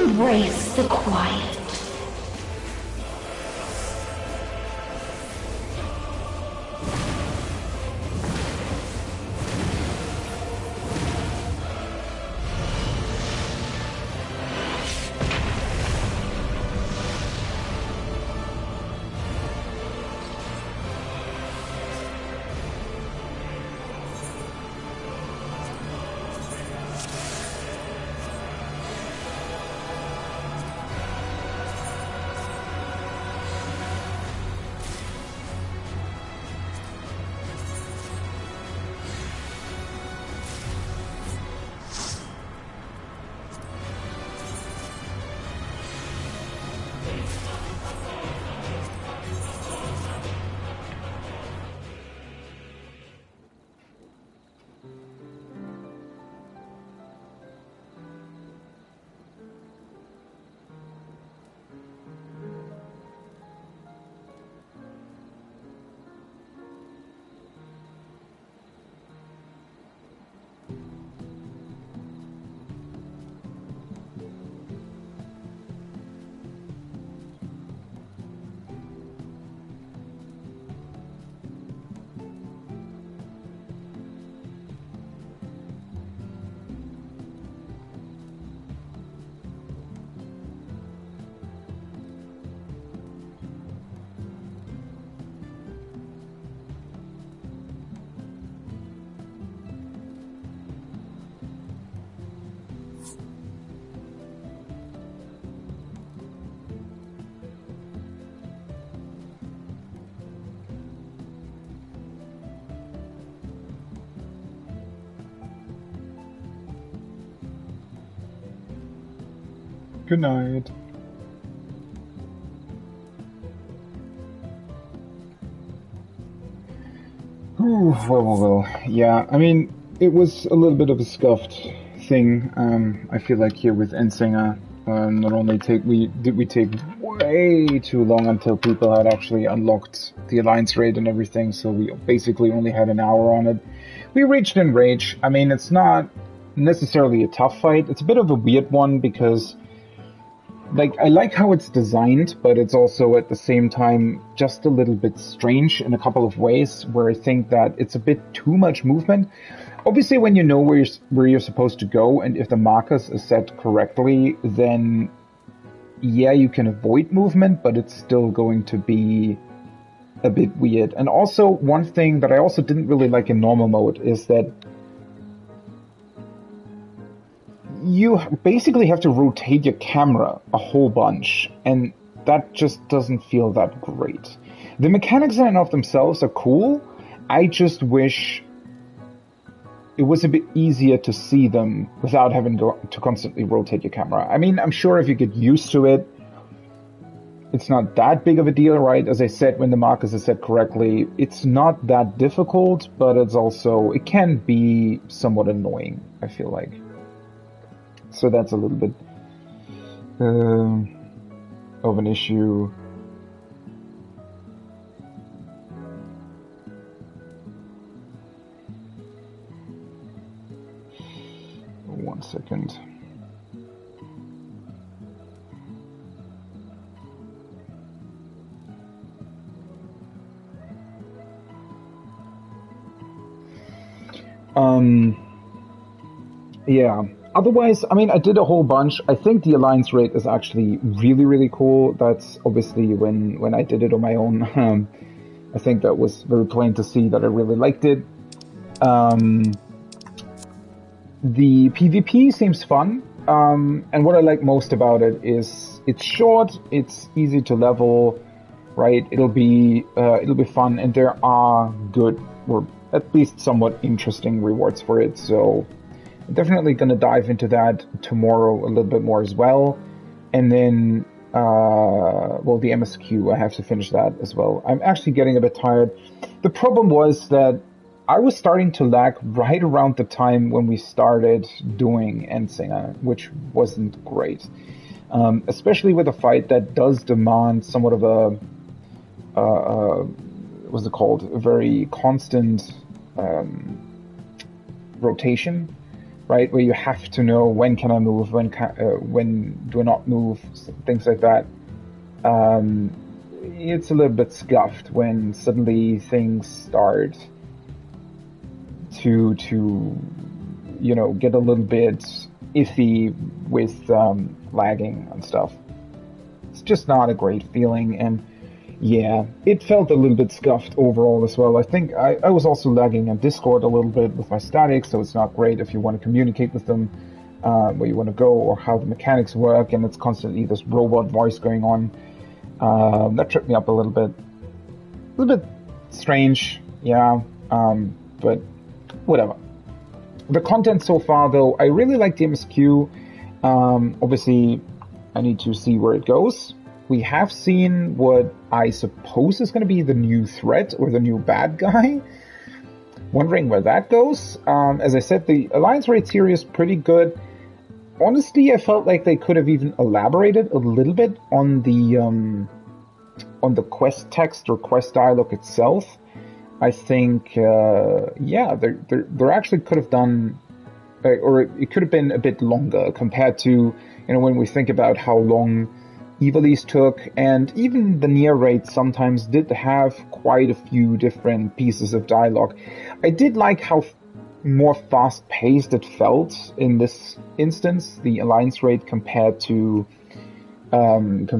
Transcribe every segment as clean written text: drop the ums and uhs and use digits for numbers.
Embrace the quiet. Good night. Ooh, well. Yeah, I mean, it was a little bit of a scuffed thing. I feel like here with Endsinger, not only did we take way too long until people had actually unlocked the alliance raid and everything, so we basically only had an hour on it. We reached Enrage. I mean, it's not necessarily a tough fight. It's a bit of a weird one because, like, I like how it's designed, but it's also at the same time just a little bit strange in a couple of ways, where I think that it's a bit too much movement. Obviously, when you know where you're supposed to go, and if the markers are set correctly, then yeah, you can avoid movement, but it's still going to be a bit weird. And also, one thing that I also didn't really like in normal mode is that you basically have to rotate your camera a whole bunch, and that just doesn't feel that great. The mechanics in and of themselves are cool. I just wish it was a bit easier to see them without having to constantly rotate your camera. I mean, I'm sure if you get used to it, it's not that big of a deal, right? As I said, when the markers are set correctly, it's not that difficult, but it can be somewhat annoying, I feel like. So that's a little bit of an issue. One second. Yeah. Otherwise, I mean, I did a whole bunch. I think the alliance raid is actually really, really cool. That's obviously when I did it on my own. I think that was very plain to see that I really liked it. The PvP seems fun. And what I like most about it is it's short, it's easy to level, right? It'll be fun, and there are good, or at least somewhat interesting rewards for it. So I'm definitely going to dive into that tomorrow a little bit more as well. And then, the MSQ, I have to finish that as well. I'm actually getting a bit tired. The problem was that I was starting to lag right around the time when we started doing Endsinger, which wasn't great. Especially with a fight that does demand somewhat of what's it called? A very constant rotation. right? Where you have to know when can I move, when do I not move, things like that. It's a little bit scuffed when suddenly things start to get a little bit iffy with lagging and stuff. It's just not a great feeling, and yeah, it felt a little bit scuffed overall as well. I think I was also lagging on Discord a little bit with my static, so it's not great if you want to communicate with them, where you want to go or how the mechanics work, and it's constantly this robot voice going on. That tripped me up a little bit. A little bit strange, yeah, but whatever. The content so far, though, I really like the MSQ. Obviously, I need to see where it goes. We have seen what I suppose is going to be the new threat or the new bad guy. Wondering where that goes. As I said, the Alliance Raid series is pretty good. Honestly, I felt like they could have even elaborated a little bit on the quest text or quest dialogue itself. I think, there actually could have done, or it could have been a bit longer compared to, when we think about how long Ivalice took, and even the Nier raid sometimes did have quite a few different pieces of dialogue. I did like how more fast-paced it felt in this instance, the Alliance raid, compared to the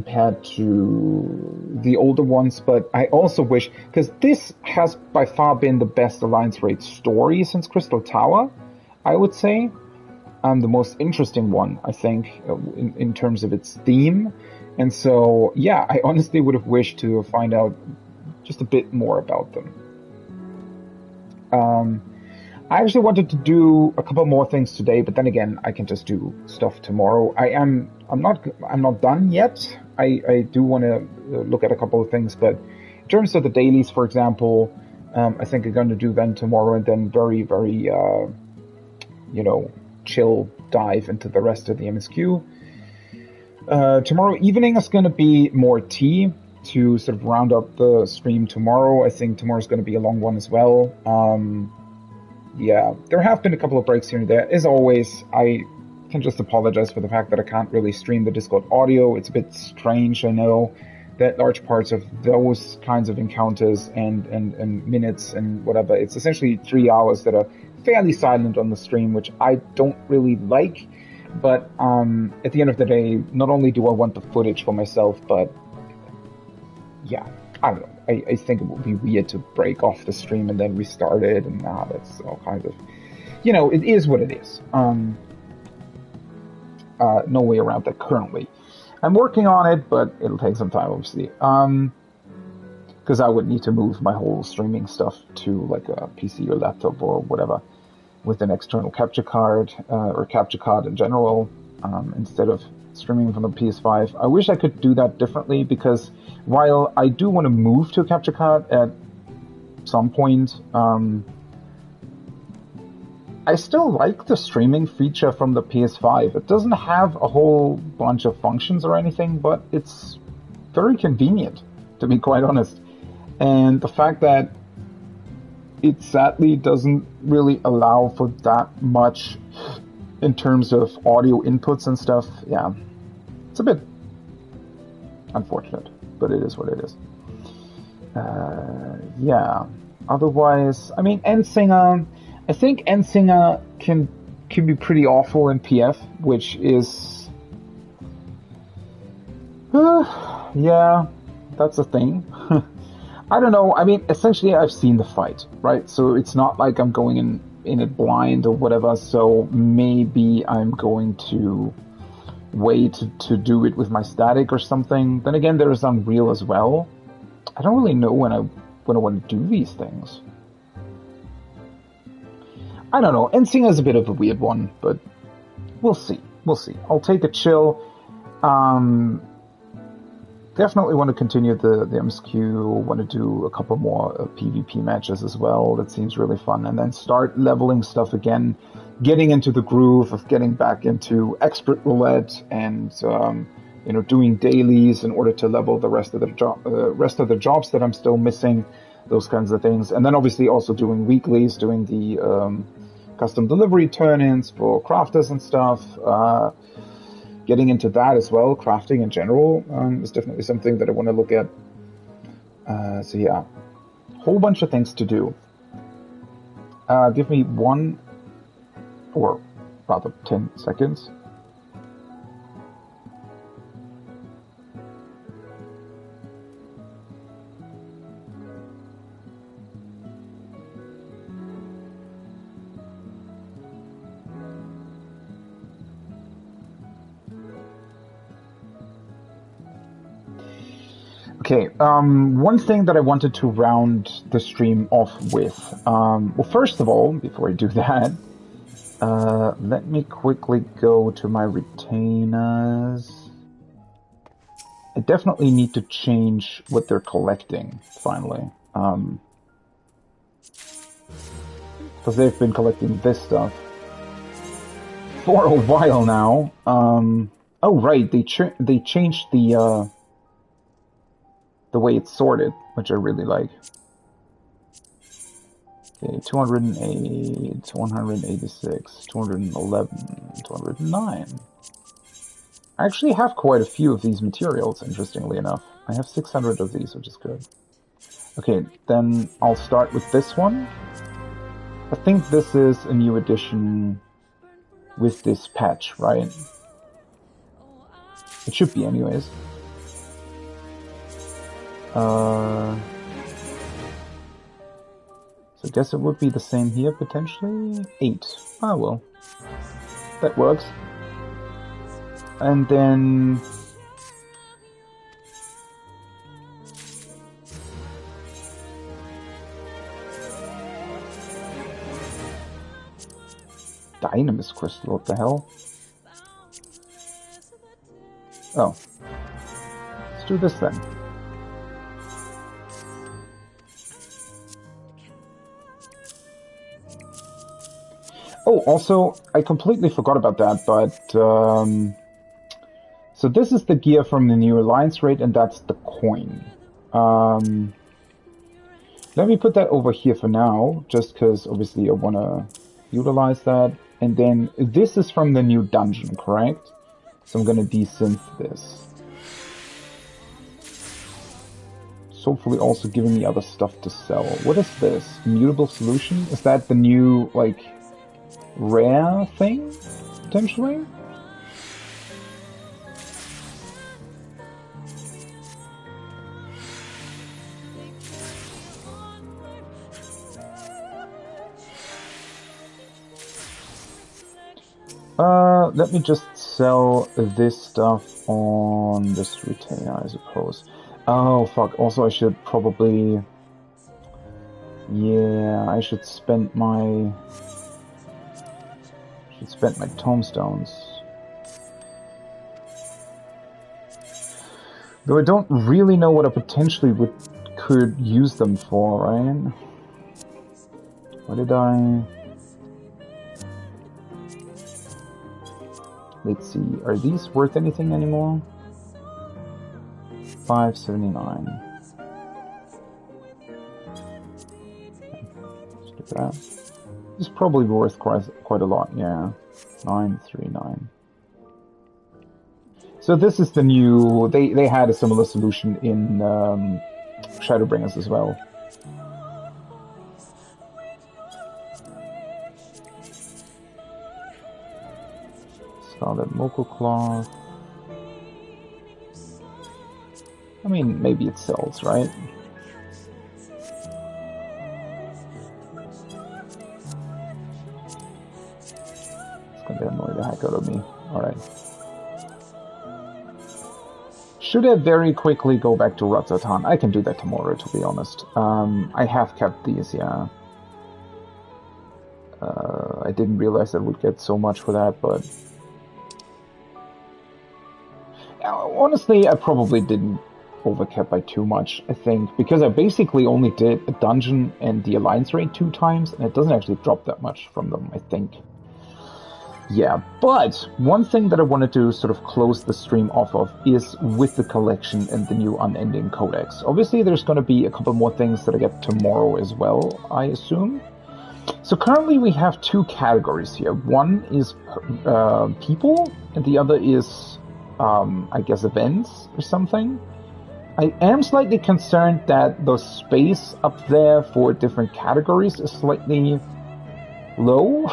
older ones, but I also wish, because this has by far been the best Alliance raid story since Crystal Tower, I would say. The most interesting one, I think, in terms of its theme. And so, yeah, I honestly would have wished to find out just a bit more about them. I actually wanted to do a couple more things today, but then again, I can just do stuff tomorrow. I'm not done yet. I do want to look at a couple of things, but in terms of the dailies, for example, I think I'm going to do them tomorrow, and then very, very, chill dive into the rest of the MSQ. Tomorrow evening is going to be more tea to sort of round up the stream tomorrow. I think tomorrow's going to be a long one as well. Yeah, there have been a couple of breaks here and there. As always, I can just apologize for the fact that I can't really stream the Discord audio. It's a bit strange, I know, that large parts of those kinds of encounters and minutes and whatever, it's essentially 3 hours that are fairly silent on the stream, which I don't really like. But at the end of the day, not only do I want the footage for myself, but yeah, I don't know. I think it would be weird to break off the stream and then restart it, and that's all kinds of, it is what it is. No way around that currently. I'm working on it, but it'll take some time, obviously. Because I would need to move my whole streaming stuff to like a PC or laptop or whatever, with an external capture card, or capture card in general, instead of streaming from the PS5. I wish I could do that differently, because while I do want to move to a capture card at some point, I still like the streaming feature from the PS5. It doesn't have a whole bunch of functions or anything, but it's very convenient, to be quite honest. And the fact that it sadly doesn't really allow for that much in terms of audio inputs and stuff, yeah, it's a bit unfortunate, but it is what it is. Yeah, otherwise, I mean, Endsinger, I think Endsinger can be pretty awful in PF, which is, yeah, that's a thing. I don't know. I mean, essentially, I've seen the fight, right? So it's not like I'm going in it blind or whatever. So maybe I'm going to wait to do it with my static or something. Then again, there is Unreal as well. I don't really know when I want to do these things. I don't know. Endsinger is a bit of a weird one, but we'll see. We'll see. I'll take a chill. Definitely want to continue the MSQ, want to do a couple more PvP matches as well. That seems really fun. And then start leveling stuff again, getting into the groove of getting back into expert roulette and, doing dailies in order to level the rest of the jobs that I'm still missing, those kinds of things. And then obviously also doing weeklies, doing the custom delivery turn-ins for crafters and stuff. Getting into that as well, crafting in general, is definitely something that I want to look at. So yeah, whole bunch of things to do. Give me 1, or rather 10 seconds. Okay, one thing that I wanted to round the stream off with. Well, first of all, before I do that, let me quickly go to my retainers. I definitely need to change what they're collecting, finally. Because they've been collecting this stuff for a while now. Oh, right, they changed the way it's sorted, which I really like. Okay, 208, 186, 211, 209. I actually have quite a few of these materials, interestingly enough. I have 600 of these, which is good. Okay, then I'll start with this one. I think this is a new edition with this patch, right? It should be anyways. So I guess it would be the same here, potentially. 8. Ah, well. That works. And then... Dynamis crystal, what the hell? Oh. Let's do this then. Oh, also, I completely forgot about that, but, so this is the gear from the new Alliance raid, and that's the coin. Let me put that over here for now, just because, obviously, I want to utilize that. And then, this is from the new dungeon, correct? So I'm going to desynth this. It's hopefully also giving me other stuff to sell. What is this? Immutable solution? Is that the new, like... rare thing, potentially? Let me just sell this stuff on this retainer, I suppose. Oh, fuck. Also, I should probably... Yeah, I should spend my... spent my tomestones. Though I don't really know what I potentially could use them for, right? What did I... Let's see, are these worth anything anymore? 579. Let's do that. It's probably worth quite a lot, yeah. 939. So this is the new... They had a similar solution in Shadowbringers as well. Scarlet Mocha Cloth. I mean, maybe it sells, right? Gonna annoy the heck out of me. Alright. Should I very quickly go back to Ratzatan? I can do that tomorrow, to be honest. I have kept these, yeah. I didn't realize I would get so much for that, but... Honestly, I probably didn't overcap by too much, I think, because I basically only did a dungeon and the Alliance raid 2 times, and it doesn't actually drop that much from them, I think. Yeah, but one thing that I wanted to sort of close the stream off of is with the collection and the new Unending Codex. Obviously, there's going to be a couple more things that I get tomorrow as well, I assume. So currently we have two categories here. One is people, and the other is, I guess, events or something. I am slightly concerned that the space up there for different categories is slightly low.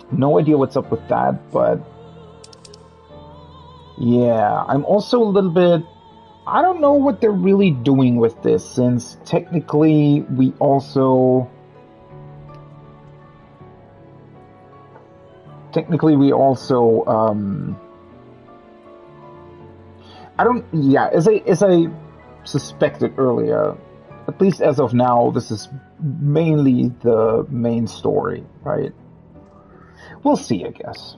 No idea what's up with that, but yeah, I'm also a little bit... I don't know what they're really doing with this, since technically we also... I don't... Yeah, as I suspected earlier, at least as of now, this is mainly the main story, right? We'll see, I guess.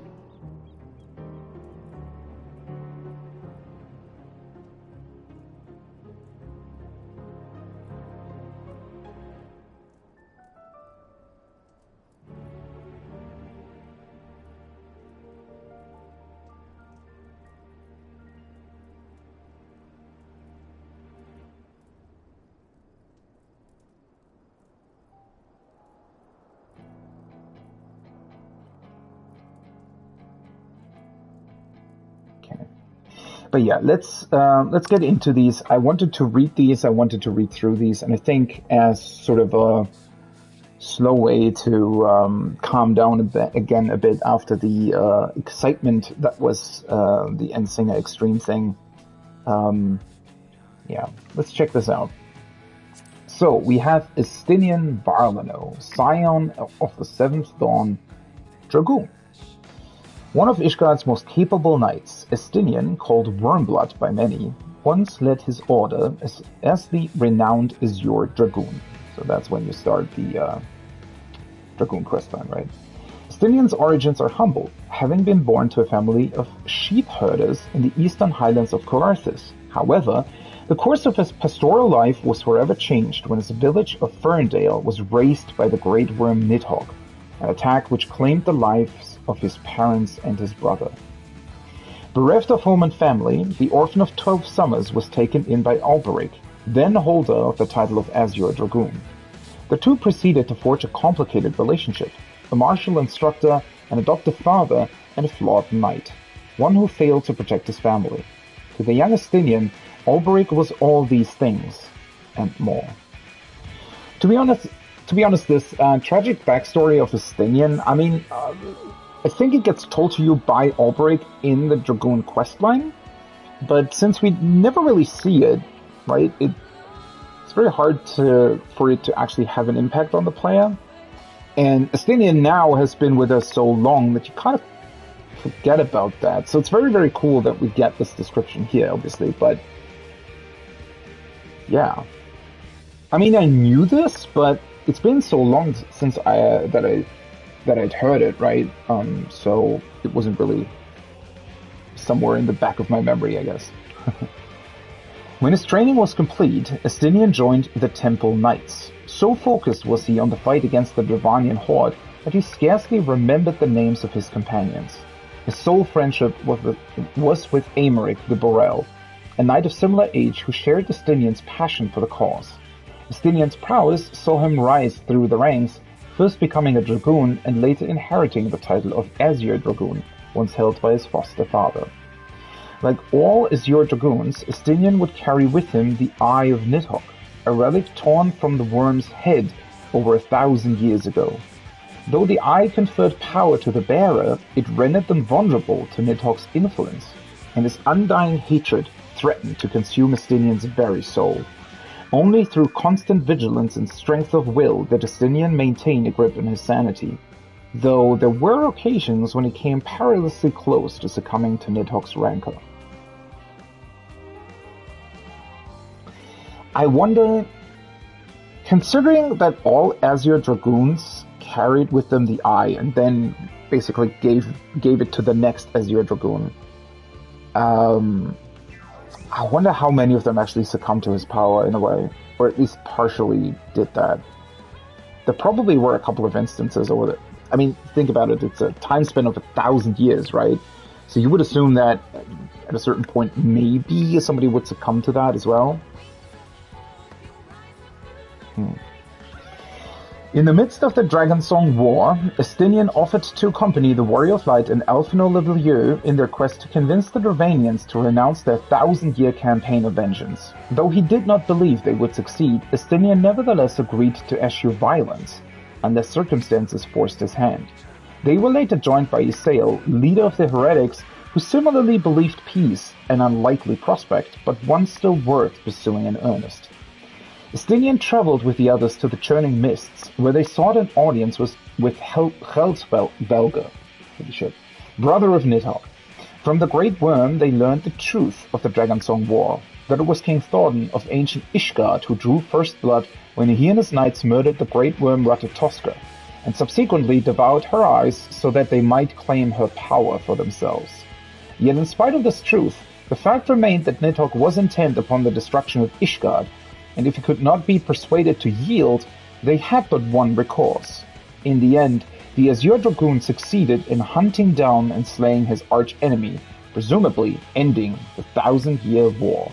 But yeah, let's get into these. I wanted to read these. I wanted to read through these, and I think as sort of a slow way to calm down a bit after the excitement that was the Endsinger Extreme thing. Yeah, let's check this out. So we have Estinian Varlano, scion of the Seventh Dawn Dragoon. One of Ishgard's most capable knights, Estinian, called Wormblood by many, once led his order as the renowned Azure Dragoon. So that's when you start the Dragoon questline, right? Estinian's origins are humble, having been born to a family of sheep herders in the eastern highlands of Coarthus. However, the course of his pastoral life was forever changed when his village of Ferndale was razed by the great worm Nidhogg, an attack which claimed the lives of his parents and his brother. Bereft of home and family, the orphan of 12 summers was taken in by Alberic, then holder of the title of Azure Dragoon. The two proceeded to forge a complicated relationship, a martial instructor, an adoptive father, and a flawed knight, one who failed to protect his family. To the young Estinian, Alberic was all these things, and more. To be honest, this tragic backstory of Estinian, I mean, I think it gets told to you by Alberic in the Dragoon questline, but since we never really see it, right, it's very hard for it to actually have an impact on the player. And Estinian now has been with us so long that you kind of forget about that. So it's very, very cool that we get this description here, obviously, but yeah. I mean, I knew this, but it's been so long since that I'd heard it, right? So it wasn't really somewhere in the back of my memory, I guess. When his training was complete, Estinian joined the Temple Knights. So focused was he on the fight against the Dravanian horde that he scarcely remembered the names of his companions. His sole friendship was with Aymeric the Borel, a knight of similar age who shared Estinian's passion for the cause. Estinian's prowess saw him rise through the ranks, first becoming a dragoon and later inheriting the title of Azure Dragoon, once held by his foster father. Like all Azure Dragoons, Estinian would carry with him the Eye of Nidhogg, a relic torn from the worm's head over 1,000 years ago. Though the eye conferred power to the bearer, it rendered them vulnerable to Nidhogg's influence, and his undying hatred threatened to consume Estinian's very soul. Only through constant vigilance and strength of will did Estinian maintain a grip on his sanity, though there were occasions when he came perilously close to succumbing to Nidhogg's rancor. I wonder, considering that all Azure Dragoons carried with them the eye and then basically gave it to the next Azure Dragoon, I wonder how many of them actually succumbed to his power in a way, or at least partially did that. There probably were a couple of instances over it. I mean, think about it, it's a time span of 1,000 years, right? So you would assume that at a certain point maybe somebody would succumb to that as well. In the midst of the Dragonsong War, Estinian offered to accompany the Warrior of Light and Alphino Le Vieux in their quest to convince the Dravanians to renounce their 1,000-year campaign of vengeance. Though he did not believe they would succeed, Estinian nevertheless agreed to eschew violence, unless circumstances forced his hand. They were later joined by Isael, leader of the heretics, who similarly believed peace an unlikely prospect, but one still worth pursuing in earnest. Estinian traveled with the others to the Churning Mists, where they sought an audience with Helsvelger, brother of Nidhogg. From the Great Worm they learned the truth of the Dragonsong War, that it was King Thordan of ancient Ishgard who drew first blood when he and his knights murdered the Great Worm Ratatoskr, and subsequently devoured her eyes so that they might claim her power for themselves. Yet in spite of this truth, the fact remained that Nidhogg was intent upon the destruction of Ishgard, and if he could not be persuaded to yield, they had but one recourse. In the end, the Azure Dragoon succeeded in hunting down and slaying his arch-enemy, presumably ending the 1,000-year war.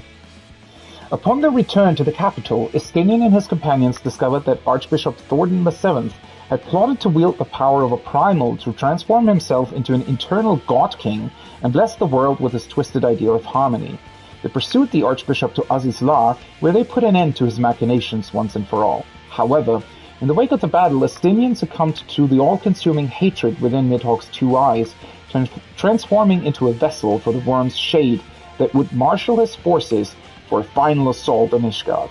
Upon their return to the capital, Estinian and his companions discovered that Archbishop Thordan VII had plotted to wield the power of a primal to transform himself into an eternal god-king and bless the world with his twisted idea of harmony. They pursued the Archbishop to Azizlar, where they put an end to his machinations once and for all. However, in the wake of the battle, Estinian succumbed to the all-consuming hatred within Nidhogg's two eyes, transforming into a vessel for the worm's shade that would marshal his forces for a final assault on Ishgard.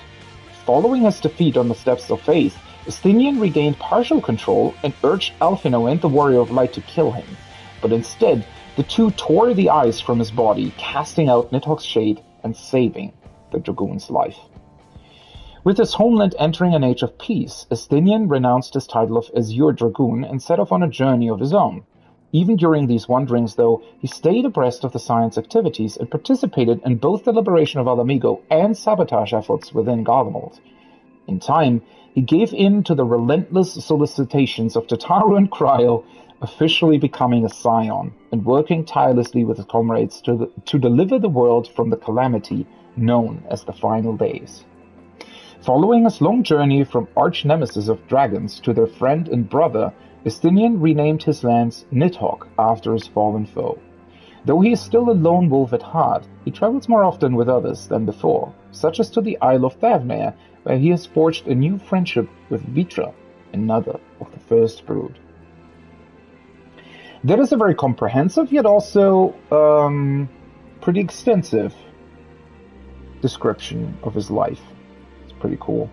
Following his defeat on the Steps of Faith, Estinian regained partial control and urged Alphino and the Warrior of Light to kill him, but instead the two tore the eyes from his body, casting out Nidhogg's shade and saving the Dragoon's life. With his homeland entering an age of peace, Estinian renounced his title of Azure Dragoon and set off on a journey of his own. Even during these wanderings, though, he stayed abreast of the science activities and participated in both the liberation of Alamigo and sabotage efforts within Garlemald. In time, he gave in to the relentless solicitations of Tataru and Cryo, officially becoming a scion and working tirelessly with his comrades to deliver the world from the calamity known as the Final Days. Following his long journey from arch-nemesis of dragons to their friend and brother, Estinian renamed his lands Nidhogg after his fallen foe. Though he is still a lone wolf at heart, he travels more often with others than before, such as to the Isle of Thavnair, where he has forged a new friendship with Vitra, another of the First Brood. That is a very comprehensive, yet also pretty extensive description of his life. It's pretty cool.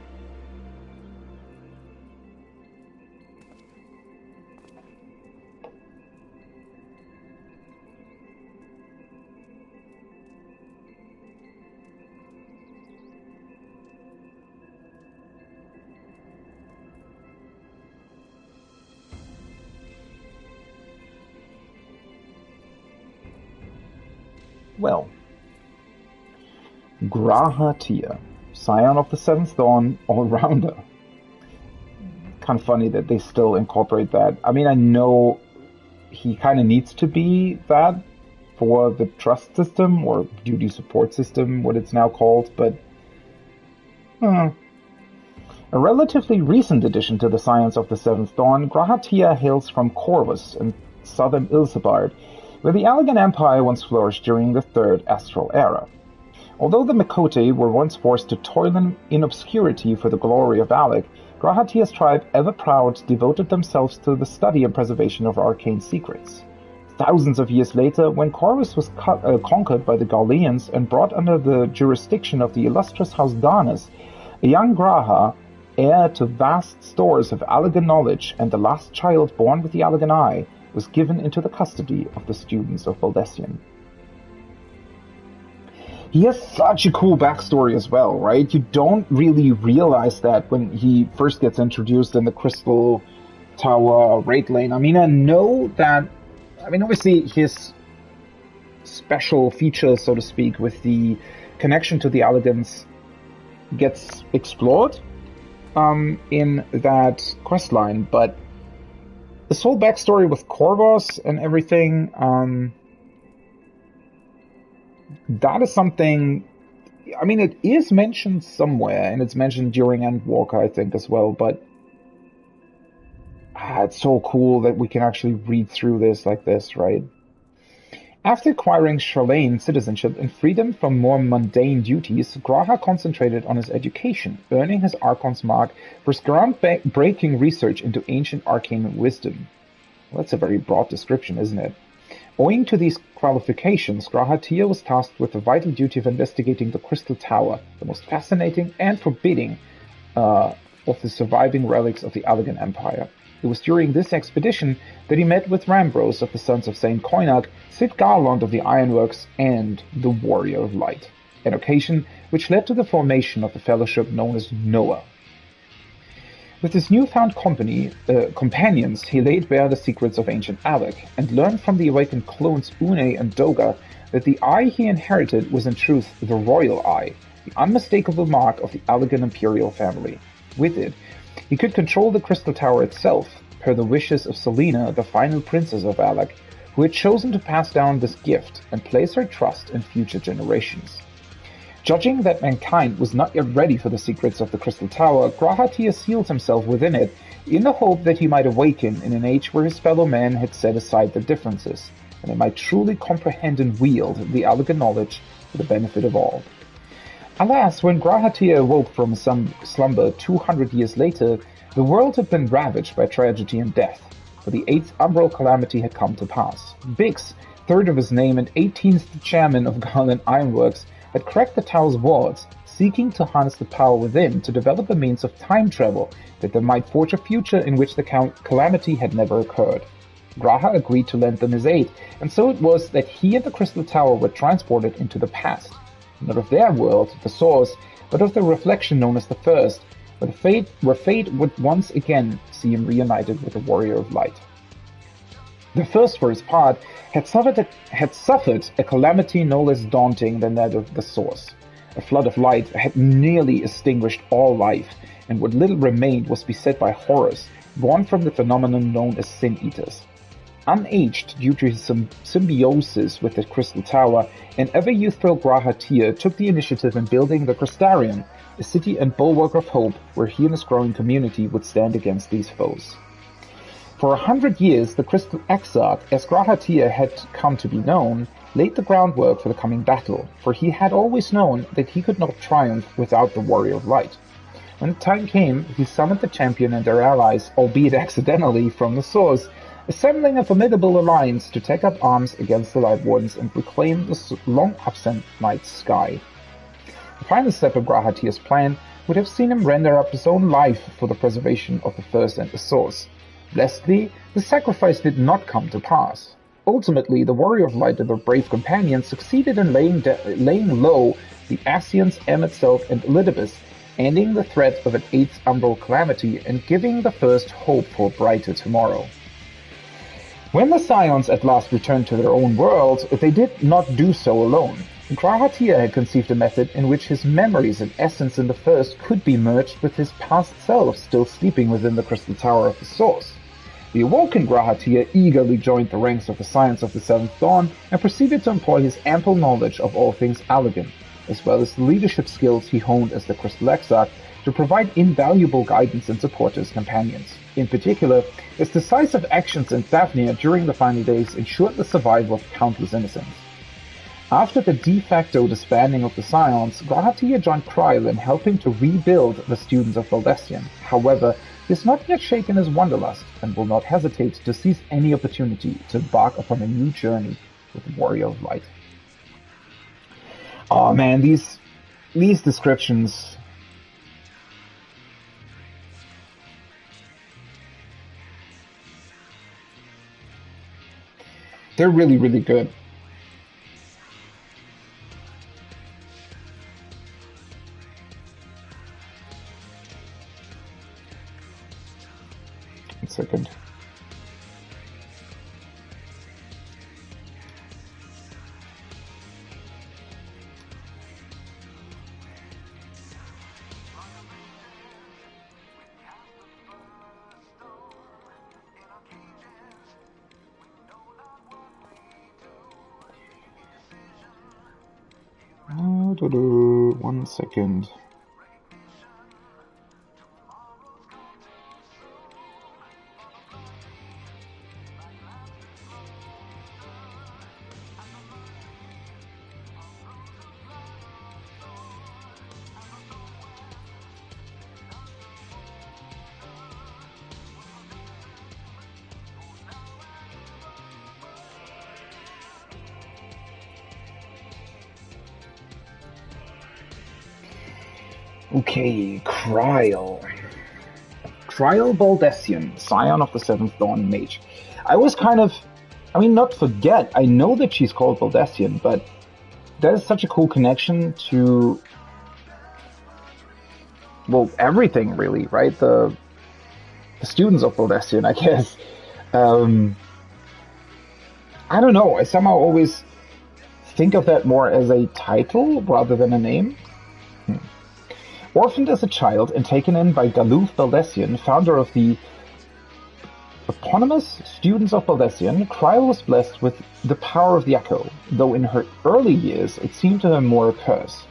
Well, Grahatia, scion of the Seventh Dawn, all-rounder. Kind of funny that they still incorporate that. I mean, I know he kind of needs to be that for the trust system, or duty support system, what it's now called, but a relatively recent addition to the science of the Seventh Dawn, Grahatia hails from Corvus in southern Ilsebard, where the Allegan Empire once flourished during the Third Astral Era. Although the Mikote were once forced to toil in obscurity for the glory of Alec, Grahatia's tribe, ever proud, devoted themselves to the study and preservation of arcane secrets. Thousands of years later, when Corvus was conquered by the Gaulians and brought under the jurisdiction of the illustrious House Darnus, a young Graha, heir to vast stores of Allegan knowledge and the last child born with the Allegan Eye, was given into the custody of the students of Baldessian. He has such a cool backstory as well, right? You don't really realize that when he first gets introduced in the Crystal Tower raid lane. I mean, I know that, obviously his special feature, so to speak, with the connection to the Allegans gets explored in that questline, but this whole backstory with Corvus and everything, that is something, it is mentioned somewhere, and it's mentioned during Endwalker, I think, as well, but It's so cool that we can actually read through this like this, right? After acquiring Shalane citizenship and freedom from more mundane duties, Graha concentrated on his education, earning his Archon's mark for his groundbreaking research into ancient arcane wisdom. Well, that's a very broad description, isn't it? Owing to these qualifications, Graha Tia was tasked with the vital duty of investigating the Crystal Tower, the most fascinating and forbidding of the surviving relics of the Allegan Empire. It was during this expedition that he met with Rambros of the Sons of Saint Koinag, Sid Garland of the Ironworks, and the Warrior of Light, an occasion which led to the formation of the fellowship known as Noah. With his newfound companions, he laid bare the secrets of ancient Alec, and learned from the awakened clones Une and Doga that the eye he inherited was in truth the royal eye, the unmistakable mark of the Allegan imperial family. With it, he could control the Crystal Tower itself, per the wishes of Selena, the final princess of Alec, who had chosen to pass down this gift and place her trust in future generations. Judging that mankind was not yet ready for the secrets of the Crystal Tower, Graha Tia sealed himself within it in the hope that he might awaken in an age where his fellow men had set aside their differences, and they might truly comprehend and wield the Allegan knowledge for the benefit of all. Alas, when Graha Tia awoke from some slumber 200 years later, the world had been ravaged by tragedy and death, for the 8th Umbral calamity had come to pass. Biggs, third of his name and 18th chairman of Garland Ironworks, had cracked the tower's wards, seeking to harness the power within to develop a means of time travel that they might forge a future in which the calamity had never occurred. Graha agreed to lend them his aid, and so it was that he and the Crystal Tower were transported into the past, not of their world, the source, but of the reflection known as the First, where fate would once again see him reunited with the Warrior of Light. The First, for his part, had suffered a calamity no less daunting than that of the Source. A flood of light had nearly extinguished all life, and what little remained was beset by horrors, born from the phenomenon known as Sin Eaters. Unaged due to his symbiosis with the Crystal Tower, an ever-youthful Graha Tia took the initiative in building the Crystarium, a city and bulwark of hope where he and his growing community would stand against these foes. For 100 years, the Crystal Exarch, as Graha Tia had come to be known, laid the groundwork for the coming battle, for he had always known that he could not triumph without the Warrior of Light. When the time came, he summoned the champion and their allies, albeit accidentally, from the source, assembling a formidable alliance to take up arms against the Light Wardens and reclaim the long-absent Night's sky. The final step of Graha Tia's plan would have seen him render up his own life for the preservation of the First and the Source. Blessedly, the sacrifice did not come to pass. Ultimately, the Warrior of Light and their brave companions succeeded in laying low the Ascians, Emetself, and Elidibus, ending the threat of an 8th Umbral calamity and giving the First hope for a brighter tomorrow. When the Scions at last returned to their own world, they did not do so alone. Graha Tia had conceived a method in which his memories and essence in the First could be merged with his past self still sleeping within the Crystal Tower of the Source. The awoken Graha Tia eagerly joined the ranks of the Scions of the Seventh Dawn and proceeded to employ his ample knowledge of all things Allegan, as well as the leadership skills he honed as the Crystal Exarch, to provide invaluable guidance and support to his companions. In particular, his decisive actions in Daphnia during the final days ensured the survival of countless innocents. After the de facto disbanding of the Scions, Graha Tia joined Kryl in helping to rebuild the students of Valdesian. However, he has not yet shaken his wanderlust and will not hesitate to seize any opportunity to embark upon a new journey with the Warrior of Light. Oh man, these descriptions. They're really, really good. One second. One second. Okay, Kryl. Kryl Baldessian, scion of the Seventh Dawn Mage. I was kind of, not forget, I know that she's called Baldessian, but that is such a cool connection to, well, everything really, right? The students of Baldessian, I guess. I don't know, I somehow always think of that more as a title rather than a name. Orphaned as a child and taken in by Galuf Baldessian, founder of the eponymous Students of Baldessian, Kryl was blessed with the power of the Echo, though in her early years it seemed to her more a curse.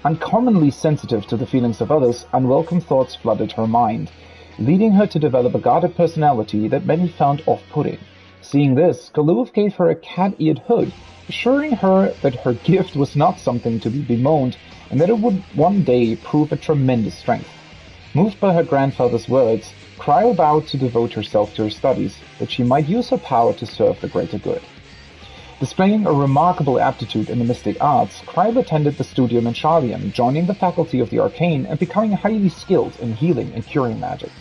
Uncommonly sensitive to the feelings of others, unwelcome thoughts flooded her mind, leading her to develop a guarded personality that many found off-putting. Seeing this, Galuf gave her a cat-eared hood, assuring her that her gift was not something to be bemoaned, and that it would one day prove a tremendous strength. Moved by her grandfather's words, Kryl vowed to devote herself to her studies, that she might use her power to serve the greater good. Displaying a remarkable aptitude in the mystic arts, Kryl attended the studium in Charlian, joining the faculty of the arcane and becoming highly skilled in healing and curing magics.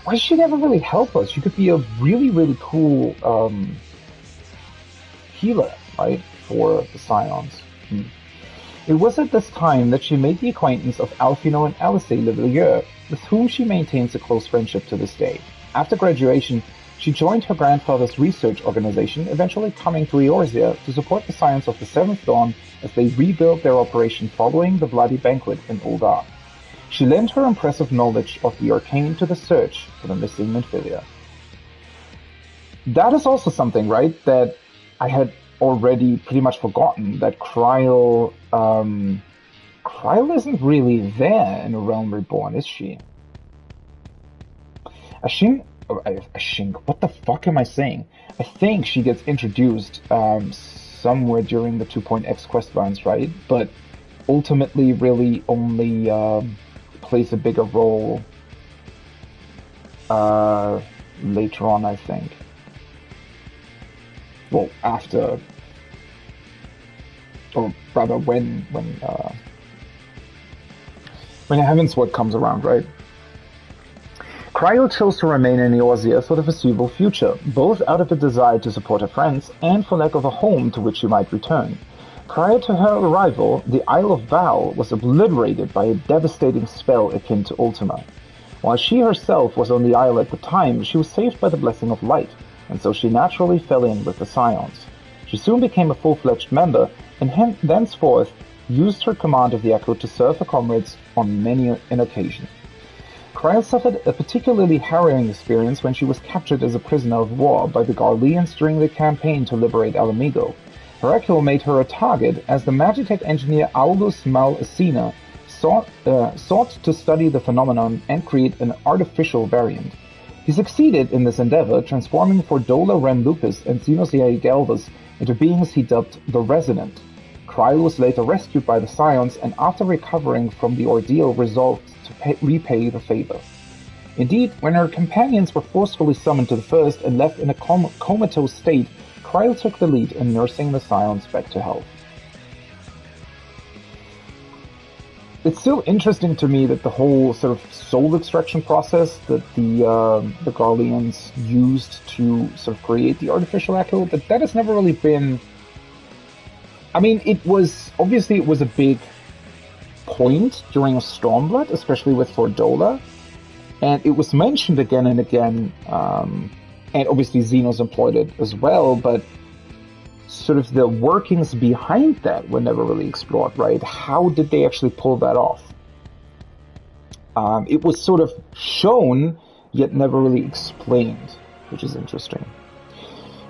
Why does she never really help us? She could be a really, really cool healer, right, for the Scions. It was at this time that she made the acquaintance of Alfino and Alice Levilleur, with whom she maintains a close friendship to this day. After graduation, she joined her grandfather's research organization, eventually coming to Eorzea to support the Scions of the Seventh Dawn as they rebuilt their operation following the bloody banquet in Uldar. She lent her impressive knowledge of the arcane to the search for the missing Minfilia. That is also something, right, that I had already pretty much forgotten, that Kryl isn't really there in A Realm Reborn, is she? Ashink, what the fuck am I saying? I think she gets introduced somewhere during the 2.x questlines, right? But ultimately really only plays a bigger role later on, I think. Well, after, or rather when Heavensward comes around, right? Kryl chose to remain in Eorzea for the foreseeable future, both out of a desire to support her friends and for lack of a home to which she might return. Prior to her arrival, the Isle of Val was obliterated by a devastating spell akin to Ultima. While she herself was on the isle at the time, she was saved by the blessing of light, and so she naturally fell in with the Scions. She soon became a full-fledged member, and thenceforth used her command of the Echo to serve her comrades on many an occasion. Kryl suffered a particularly harrowing experience when she was captured as a prisoner of war by the Garleans during the campaign to liberate Alamigo. Her Echo made her a target as the Magitech engineer Aulus Mal Asina sought to study the phenomenon and create an artificial variant. He succeeded in this endeavor, transforming Fordola Ren Lupus and Xenosia Galvas into beings he dubbed the Resonant. Kryl was later rescued by the Scions and after recovering from the ordeal resolved to repay the favor. Indeed, when her companions were forcefully summoned to the First and left in a comatose state, Kryl took the lead in nursing the Scions back to health. It's still interesting to me that the whole sort of soul extraction process that the Garleans used to sort of create the artificial Echo, that has never really been... I mean, it was a big point during Stormblood, especially with Fordola, and it was mentioned again and again, and obviously Xenos employed it as well, but sort of the workings behind that were never really explored, right? How did they actually pull that off? It was sort of shown, yet never really explained, which is interesting.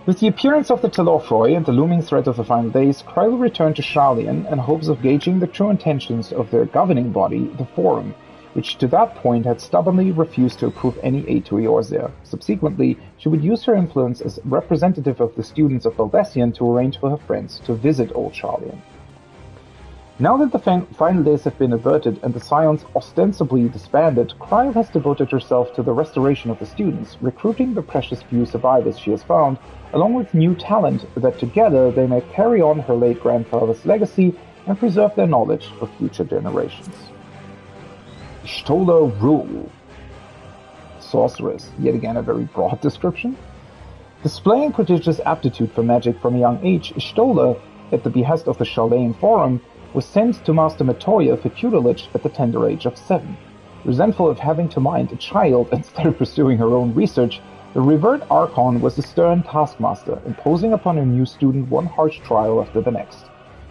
With the appearance of the Telofroi and the looming threat of the final days, Kryl returned to Charlian in hopes of gauging the true intentions of their governing body, the Forum, which to that point had stubbornly refused to approve any aid to Eorzea. Subsequently, she would use her influence as representative of the students of Baldessian to arrange for her friends to visit Old Charlian. Now that the final days have been averted and the Scions ostensibly disbanded, Kryl has devoted herself to the restoration of the students, recruiting the precious few survivors she has found, along with new talent that together they may carry on her late grandfather's legacy and preserve their knowledge for future generations. Stola Rule. Sorceress, yet again a very broad description. Displaying prodigious aptitude for magic from a young age, Stola, at the behest of the Chaldean Forum, was sent to Master Matoya for tutelage at the tender age of 7. Resentful of having to mind a child instead of pursuing her own research, the revered Archon was a stern taskmaster, imposing upon her new student one harsh trial after the next.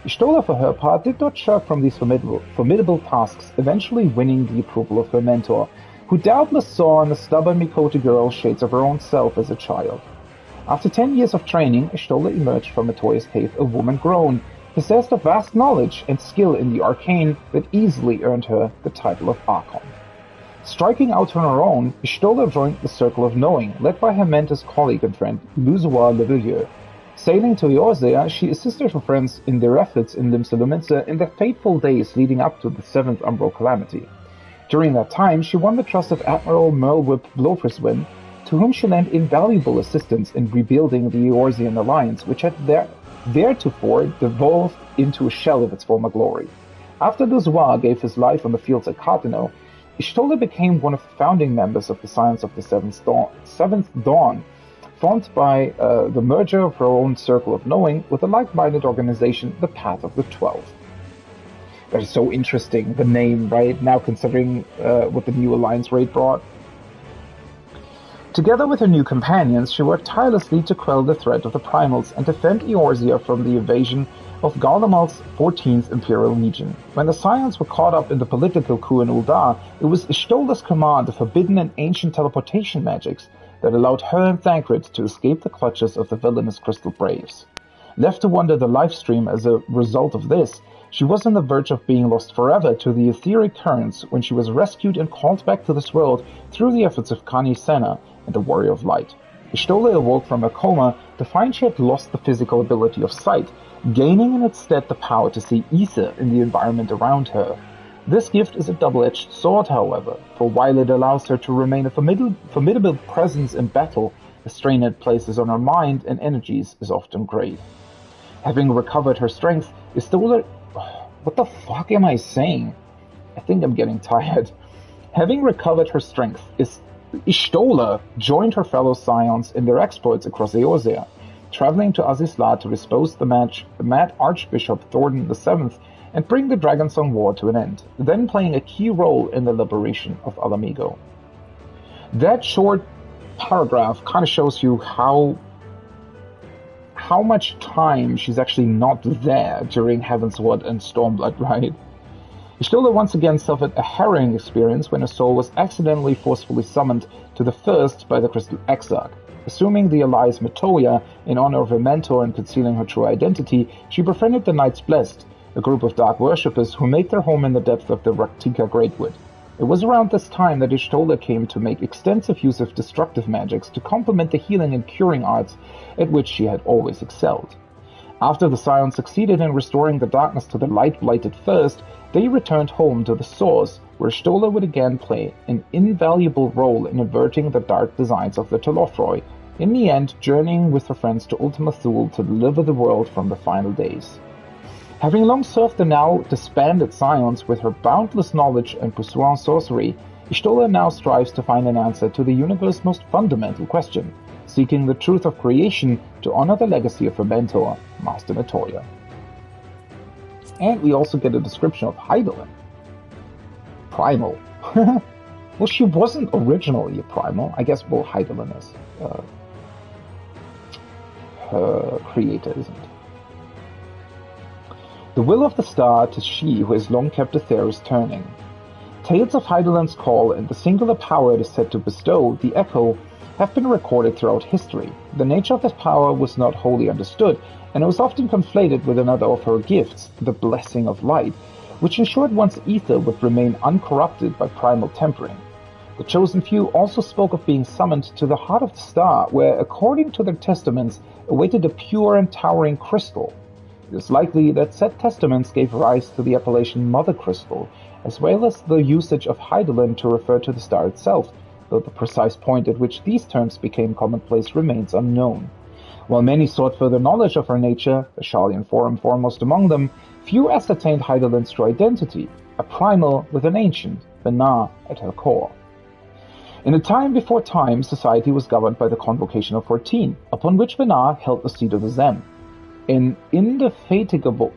Stola, for her part, did not shirk from these formidable tasks, eventually winning the approval of her mentor, who doubtless saw in the stubborn Mikoto girl shades of her own self as a child. After 10 years of training, Stola emerged from Matoya's cave a woman grown, possessed of vast knowledge and skill in the arcane that easily earned her the title of Archon. Striking out on her own, Stola joined the Circle of Knowing, led by her mentor's colleague and friend, Luzois Levelier. Sailing to Eorzea, she assisted her friends in their efforts in Limsa in the fateful days leading up to the 7th Umbral Calamity. During that time, she won the trust of Admiral Merlwip Blofriswin, to whom she lent invaluable assistance in rebuilding the Eorzean alliance, which had theretofore devolved into a shell of its former glory. After Luzois gave his life on the fields at Carteno, Stola became one of the founding members of the Science of the Seventh Dawn, formed by the merger of her own Circle of Knowing with a like-minded organization, the Path of the 12. That is so interesting, the name, right? Now considering what the new alliance raid brought. Together with her new companions, she worked tirelessly to quell the threat of the Primals and defend Eorzea from the invasion of Gardamal's 14th Imperial Legion. When the Scions were caught up in the political coup in Ul'dah, it was Istola's command of forbidden and ancient teleportation magics that allowed her and Thancred to escape the clutches of the villainous Crystal Braves. Left to wander the lifestream as a result of this, she was on the verge of being lost forever to the etheric currents when she was rescued and called back to this world through the efforts of Kani Senna and the Warrior of Light. Stola awoke from her coma to find she had lost the physical ability of sight, gaining in its stead the power to see ether in the environment around her. This gift is a double-edged sword, however, for while it allows her to remain a formidable presence in battle, the strain it places on her mind and energies is often great. Having recovered her strength, Stola... What the fuck am I saying? I think I'm getting tired. Having recovered her strength, Stola joined her fellow Scions in their exploits across Eorzea, traveling to Azizla to dispose the mad Archbishop Thordan VII and bring the Dragonsong War to an end, then playing a key role in the liberation of Alamigo. That short paragraph kind of shows you how much time she's actually not there during Heavensward and Stormblood, right? Stola once again suffered a harrowing experience when her soul was accidentally forcefully summoned to the First by the Crystal Exarch. Assuming the allies Matoya in honor of her mentor and concealing her true identity, she befriended the Knights Blessed, a group of dark worshippers who made their home in the depths of the Raktika Greatwood. It was around this time that Stola came to make extensive use of destructive magics to complement the healing and curing arts at which she had always excelled. After the Scions succeeded in restoring the darkness to the light-blighted First, they returned home to the Source, where Stola would again play an invaluable role in averting the dark designs of the Telothroi, in the end journeying with her friends to Ultima Thule to deliver the world from the final days. Having long served the now disbanded Scions with her boundless knowledge and pursuant sorcery, Stola now strives to find an answer to the universe's most fundamental question, seeking the truth of creation to honor the legacy of her mentor, Master Matoya. And we also get a description of Hydaelyn. Primal. Well, she wasn't originally a primal. I guess, well, Hydaelyn is. Her creator isn't. The will of the star, 'tis she who has long kept Aether's turning. Tales of Hydaelyn's call and the singular power it is said to bestow, the Echo, have been recorded throughout history. The nature of that power was not wholly understood, and it was often conflated with another of her gifts, the Blessing of Light, which ensured one's ether would remain uncorrupted by primal tempering. The chosen few also spoke of being summoned to the heart of the star, where, according to their testaments, awaited a pure and towering crystal. It is likely that said testaments gave rise to the appellation Mother Crystal, as well as the usage of Hydaelyn to refer to the star itself, though the precise point at which these terms became commonplace remains unknown. While many sought further knowledge of her nature, the Chaldean Forum foremost among them, few ascertained Hydaelyn's true identity, a primal with an ancient, Benar at her core. In a time before time, society was governed by the Convocation of 14, upon which Benar held the seat of the Zem. An indefatigable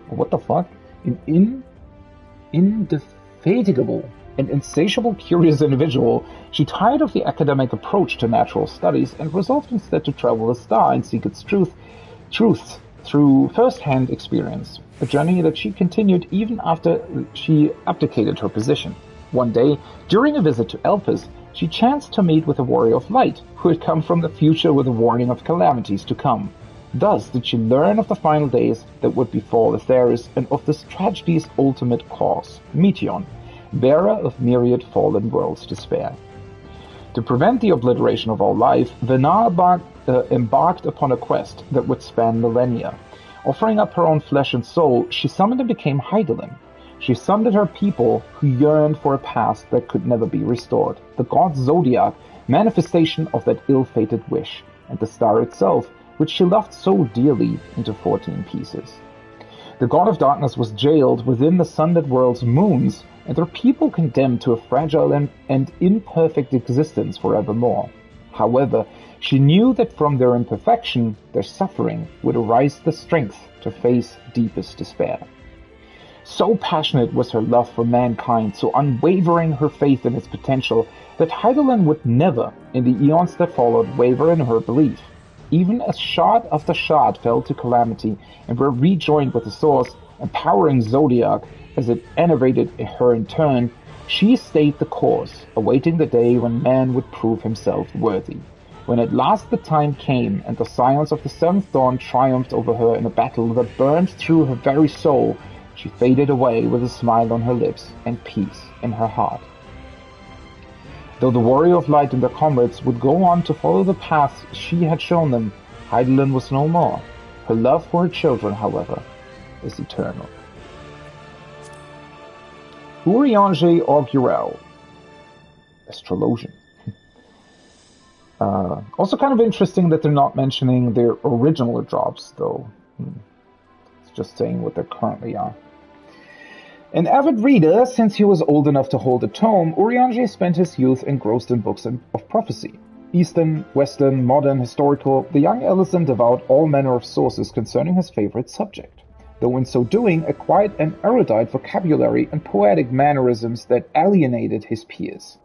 and insatiable curious individual, she tired of the academic approach to natural studies and resolved instead to travel the star and seek its truths through first-hand experience, a journey that she continued even after she abdicated her position. One day, during a visit to Elpis, she chanced to meet with a warrior of light, who had come from the future with a warning of calamities to come. Thus did she learn of the final days that would befall Atheris and of this tragedy's ultimate cause, Meteon, bearer of myriad fallen worlds' despair. To prevent the obliteration of all life, Benar embarked upon a quest that would span millennia. Offering up her own flesh and soul, she summoned and became Hydaelyn. She summoned her people who yearned for a past that could never be restored, the god Zodiac, manifestation of that ill-fated wish, and the star itself, which she loved so dearly, into 14 pieces. The god of darkness was jailed within the sunlit world's moons, and her people condemned to a fragile and imperfect existence forevermore. However, she knew that from their imperfection, their suffering, would arise the strength to face deepest despair. So passionate was her love for mankind, so unwavering her faith in its potential, that Hydaelyn would never, in the eons that followed, waver in her belief. Even as shard after shard fell to calamity and were rejoined with the source, empowering Zodiac as it enervated her in turn, she stayed the course, awaiting the day when man would prove himself worthy. When at last the time came, and the silence of the seventh dawn triumphed over her in a battle that burned through her very soul, she faded away with a smile on her lips and peace in her heart. Though the warrior of light and their comrades would go on to follow the paths she had shown them, Hydaelyn was no more. Her love for her children, however, is eternal. Urianger Augurel, Astrologian. Also kind of interesting that they're not mentioning their original jobs, though. It's just saying what they currently are. An avid reader, since he was old enough to hold a tome, Urianger spent his youth engrossed in books of prophecy. Eastern, Western, modern, historical, the young Ellison devoured all manner of sources concerning his favorite subject, though in so doing acquired an erudite vocabulary and poetic mannerisms that alienated his peers.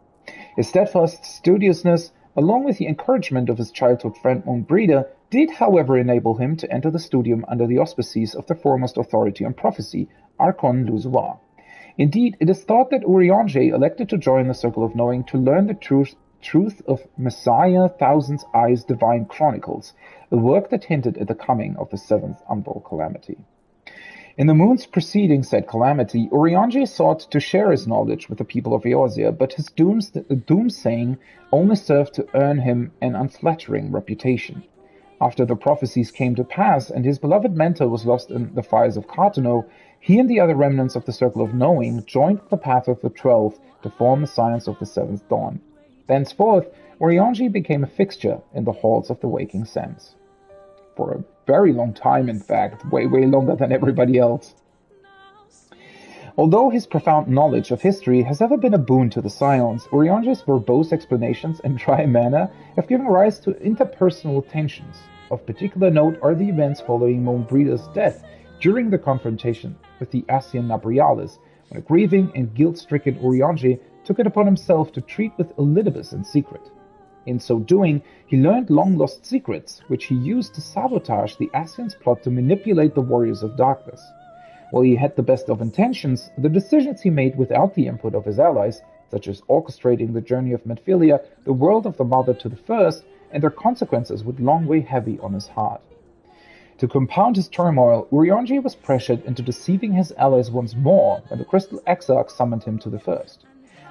His steadfast studiousness, along with the encouragement of his childhood friend Montbreda, did however enable him to enter the studium under the auspices of the foremost authority on prophecy, Archon Luzois. Indeed, it is thought that Urianger elected to join the Circle of Knowing to learn the truth of Messiah Thousand Eyes' Divine Chronicles, a work that hinted at the coming of the seventh umbral calamity. In the moons preceding said calamity, Urianger sought to share his knowledge with the people of Eorzea, but his doomsaying only served to earn him an unflattering reputation. After the prophecies came to pass, and his beloved mentor was lost in the fires of Carteneau, he and the other remnants of the Circle of Knowing joined the path of the 12 to form the Science of the Seventh Dawn. Thenceforth, Urianger became a fixture in the halls of the Waking Sense. For a very long time, in fact, way longer than everybody else. Although his profound knowledge of history has ever been a boon to the Scions, Urianger's verbose explanations and dry manner have given rise to interpersonal tensions. Of particular note are the events following Montbreda's death during the confrontation with the Asian Nabrialis, when a grieving and guilt-stricken Urianger took it upon himself to treat with Elidibus in secret. In so doing, he learned long-lost secrets, which he used to sabotage the Asians' plot to manipulate the warriors of darkness. While he had the best of intentions, the decisions he made without the input of his allies, such as orchestrating the journey of Medphilia, the world of the Mother to the First, and their consequences would long weigh heavy on his heart. To compound his turmoil, Urianger was pressured into deceiving his allies once more when the Crystal Exarch summoned him to the First.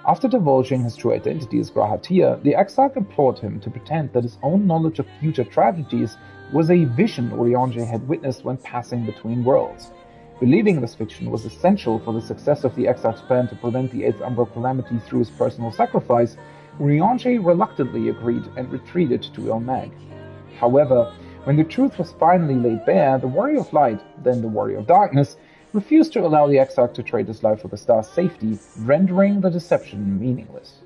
After divulging his true identity as Grahatia, the Exarch implored him to pretend that his own knowledge of future tragedies was a vision Urianger had witnessed when passing between worlds. Believing this fiction was essential for the success of the Exarch's plan to prevent the Eighth Umbral calamity through his personal sacrifice, Urianger reluctantly agreed and retreated to El Mag. However, when the truth was finally laid bare, the Warrior of Light, then the Warrior of Darkness, refused to allow the exarch to trade his life for the star's safety, rendering the deception meaningless.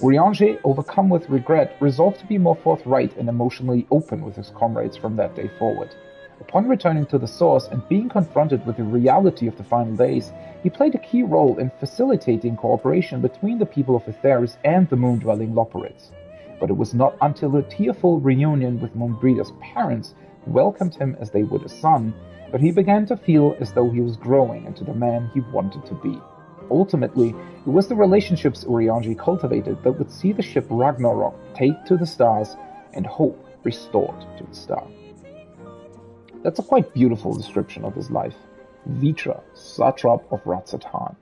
Urianger, overcome with regret, resolved to be more forthright and emotionally open with his comrades from that day forward. Upon returning to the source and being confronted with the reality of the final days, he played a key role in facilitating cooperation between the people of Aetheris and the moon-dwelling Loperids. But it was not until a tearful reunion with Moonbreeder's parents who welcomed him as they would a son, that he began to feel as though he was growing into the man he wanted to be. Ultimately, it was the relationships Urianger cultivated that would see the ship Ragnarok take to the stars and hope restored to the star. That's a quite beautiful description of his life. Vitra, satrap of Ratzatan.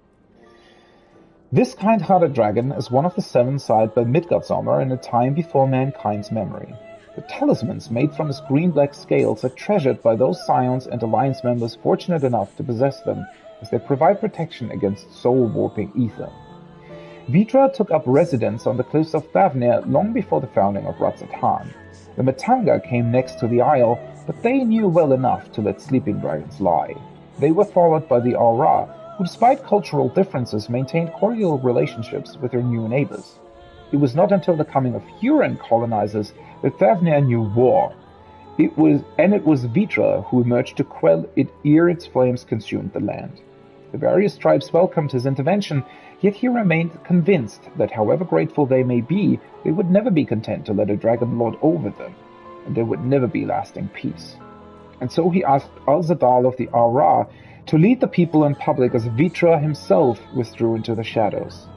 This kind-hearted dragon is one of the seven sired by Midgardsormr in a time before mankind's memory. The talismans made from his green-black scales are treasured by those scions and alliance members fortunate enough to possess them, as they provide protection against soul-warping ether. Vitra took up residence on the cliffs of Thavnir long before the founding of Ratzatan. The Matanga came next to the isle, but they knew well enough to let sleeping dragons lie. They were followed by the Aura, who despite cultural differences maintained cordial relationships with their new neighbors. It was not until the coming of Huron colonizers that Thavnir knew war. It was Vitra who emerged to quell it ere its flames consumed the land. The various tribes welcomed his intervention, yet he remained convinced that however grateful they may be, they would never be content to let a dragon lord over them, and there would never be lasting peace. And so he asked Al-Zadal of the Aura to lead the people in public as Vitra himself withdrew into the shadows,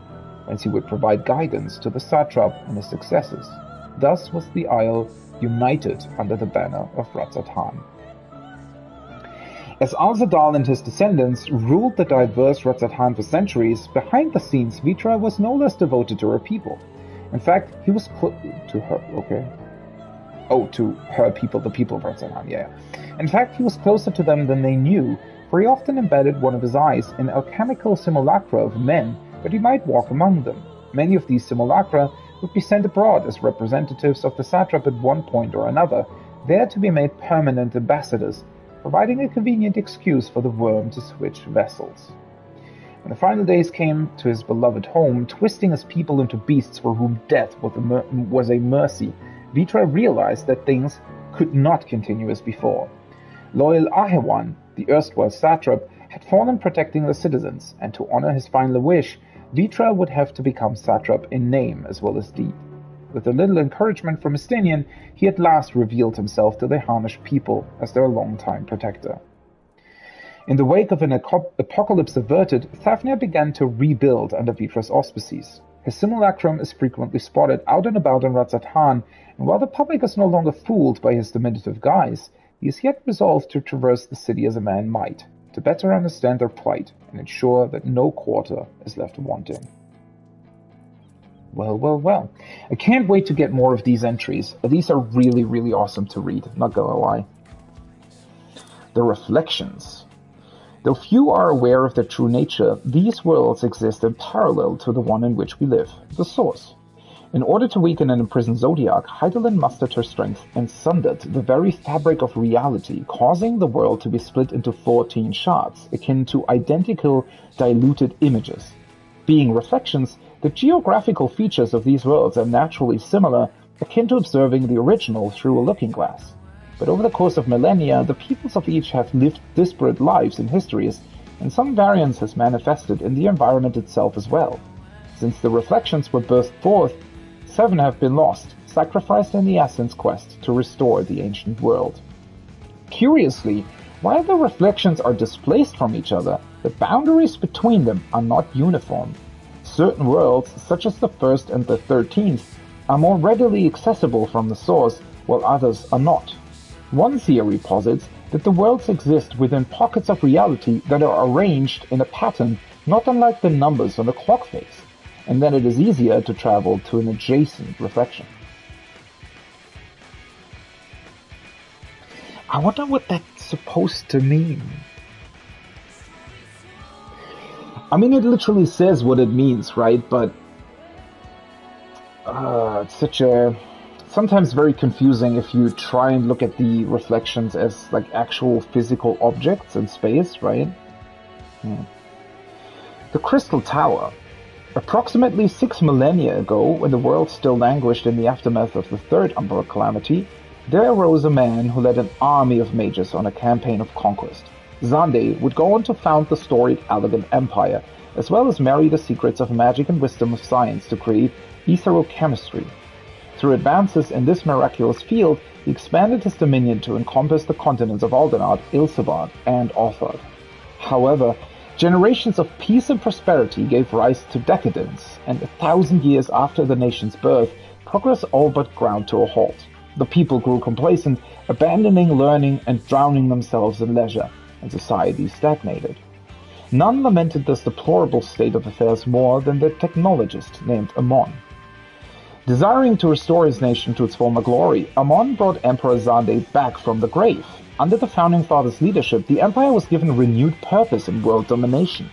whence he would provide guidance to the satrap and his successors. Thus was the Isle united under the banner of Ratzatan. As Al-Zadal and his descendants ruled the diverse Ratzatan for centuries, behind the scenes Vitra was no less devoted to her people. In fact, he was to her people, the people of Ratzatan, yeah. In fact, he was closer to them than they knew, for he often embedded one of his eyes in alchemical simulacra of men, that he might walk among them. Many of these simulacra would be sent abroad as representatives of the satrap at one point or another, there to be made permanent ambassadors, providing a convenient excuse for the worm to switch vessels. When the final days came to his beloved home, twisting his people into beasts for whom death was a mercy, Vitra realized that things could not continue as before. Loyal Ahewan, the erstwhile satrap, had fallen protecting the citizens, and to honor his final wish, Vitra would have to become satrap in name as well as deed. With a little encouragement from Estinian, he at last revealed himself to the Harnish people as their longtime protector. In the wake of an apocalypse averted, Thavnir began to rebuild under Vitra's auspices. His simulacrum is frequently spotted out and about in Ratzatan, and while the public is no longer fooled by his diminutive guise, he is yet resolved to traverse the city as a man might, to better understand their plight and ensure that no quarter is left wanting. Well, well, well. I can't wait to get more of these entries. These are really, really awesome to read, not gonna lie. The Reflections. Though few are aware of their true nature, these worlds exist in parallel to the one in which we live, the Source. In order to weaken an imprisoned Zodiac, Heidelin mustered her strength and sundered the very fabric of reality, causing the world to be split into 14 shards, akin to identical diluted images. Being reflections, the geographical features of these worlds are naturally similar, akin to observing the original through a looking glass. But over the course of millennia, the peoples of each have lived disparate lives and histories, and some variance has manifested in the environment itself as well. Since the reflections were burst forth, 7 have been lost, sacrificed in the Essence quest to restore the ancient world. Curiously, while the reflections are displaced from each other, the boundaries between them are not uniform. Certain worlds, such as the 1st and the 13th, are more readily accessible from the source, while others are not. One theory posits that the worlds exist within pockets of reality that are arranged in a pattern not unlike the numbers on a clock face, and then it is easier to travel to an adjacent reflection. I wonder what that's supposed to mean. I mean, it literally says what it means, right? But it's such a... sometimes very confusing if you try and look at the reflections as like actual physical objects in space, right? The Crystal Tower. Approximately 6 millennia ago, when the world still languished in the aftermath of the Third Umbral Calamity, there arose a man who led an army of mages on a campaign of conquest. Zande would go on to found the storied Allagan Empire, as well as marry the secrets of magic and wisdom of science to create etherochemistry. Through advances in this miraculous field, he expanded his dominion to encompass the continents of Aldenard, Ilsabard, and Orthard. However, generations of peace and prosperity gave rise to decadence, and 1,000 years after the nation's birth, progress all but ground to a halt. The people grew complacent, abandoning learning and drowning themselves in leisure, and society stagnated. None lamented this deplorable state of affairs more than the technologist named Amon. Desiring to restore his nation to its former glory, Amon brought Emperor Zande back from the grave. Under the Founding Fathers' leadership, the empire was given renewed purpose in world domination.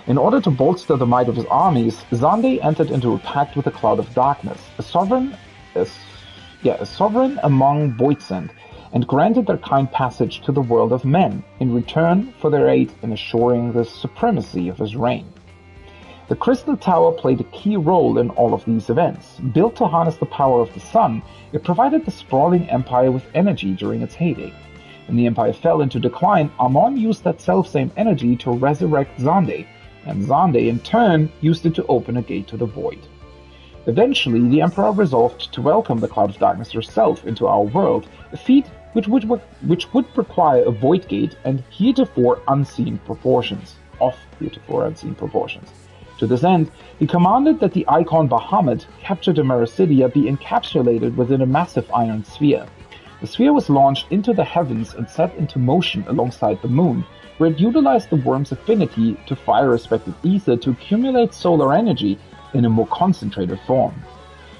In order to bolster the might of his armies, Zande entered into a pact with the Cloud of Darkness, a sovereign among Voidsent, and granted their kind passage to the world of men, in return for their aid in assuring the supremacy of his reign. The Crystal Tower played a key role in all of these events. Built to harness the power of the sun, it provided the sprawling empire with energy during its heyday. When the empire fell into decline, Amon used that selfsame energy to resurrect Zande, and Zande in turn used it to open a gate to the void. Eventually, the Emperor resolved to welcome the Cloud of Darkness herself into our world, a feat which would require a void gate and heretofore unseen proportions. To this end, he commanded that the icon Bahamut, captured in Mericidia, be encapsulated within a massive iron sphere. The sphere was launched into the heavens and set into motion alongside the moon, where it utilized the worm's affinity to fire-respected ether to accumulate solar energy in a more concentrated form.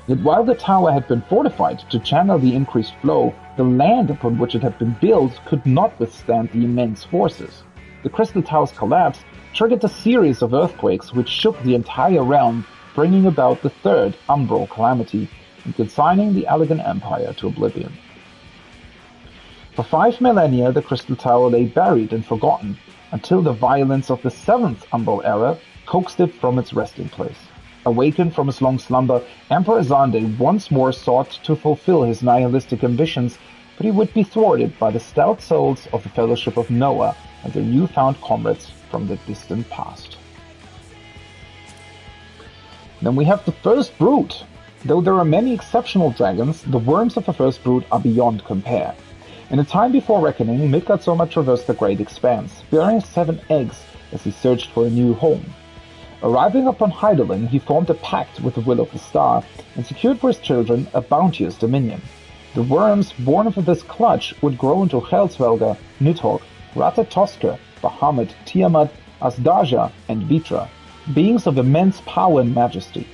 Yet while the tower had been fortified to channel the increased flow, the land upon which it had been built could not withstand the immense forces. The Crystal Tower's collapse triggered a series of earthquakes which shook the entire realm, bringing about the Third Umbral Calamity and consigning the Allagan Empire to oblivion. For 5 millennia, the Crystal Tower lay buried and forgotten, until the violence of the 7th Umbral Era coaxed it from its resting place. Awakened from his long slumber, Emperor Zande once more sought to fulfill his nihilistic ambitions, but he would be thwarted by the stout souls of the Fellowship of Noah and their newfound comrades from the distant past. Then we have the First Brood. Though there are many exceptional dragons, the worms of the First Brood are beyond compare. In a time before reckoning, Midgardsormr traversed the great expanse, bearing 7 eggs as he searched for a new home. Arriving upon Hydaelyn, he formed a pact with the Will of the Star and secured for his children a bounteous dominion. The worms born of this clutch would grow into Helsvelga, Nidhogg, Ratatoskr, Bahamut, Tiamat, Asdaja, and Vitra, beings of immense power and majesty.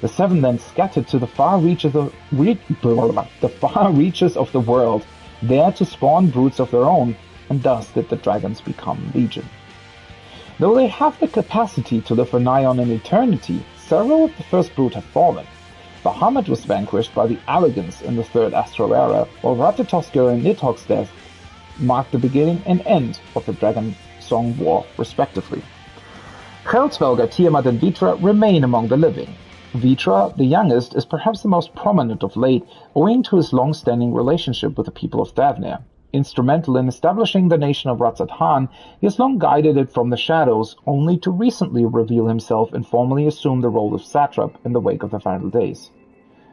The 7 then scattered to the far reaches of the world, there to spawn broods of their own, and thus did the dragons become legion. Though they have the capacity to live for nigh on an eternity, several of the First Brood have fallen. Bahamut was vanquished by the Allagans in the Third Astral Era, while Ratatoskr and Nidhogg's death marked the beginning and end of the Dragon Song War, respectively. Helsvelga, Tiamat, and Vitra remain among the living. Vitra, the youngest, is perhaps the most prominent of late, owing to his long-standing relationship with the people of Thavnir. Instrumental in establishing the nation of Ratzat-Han, he has long guided it from the shadows, only to recently reveal himself and formally assume the role of satrap in the wake of the final days.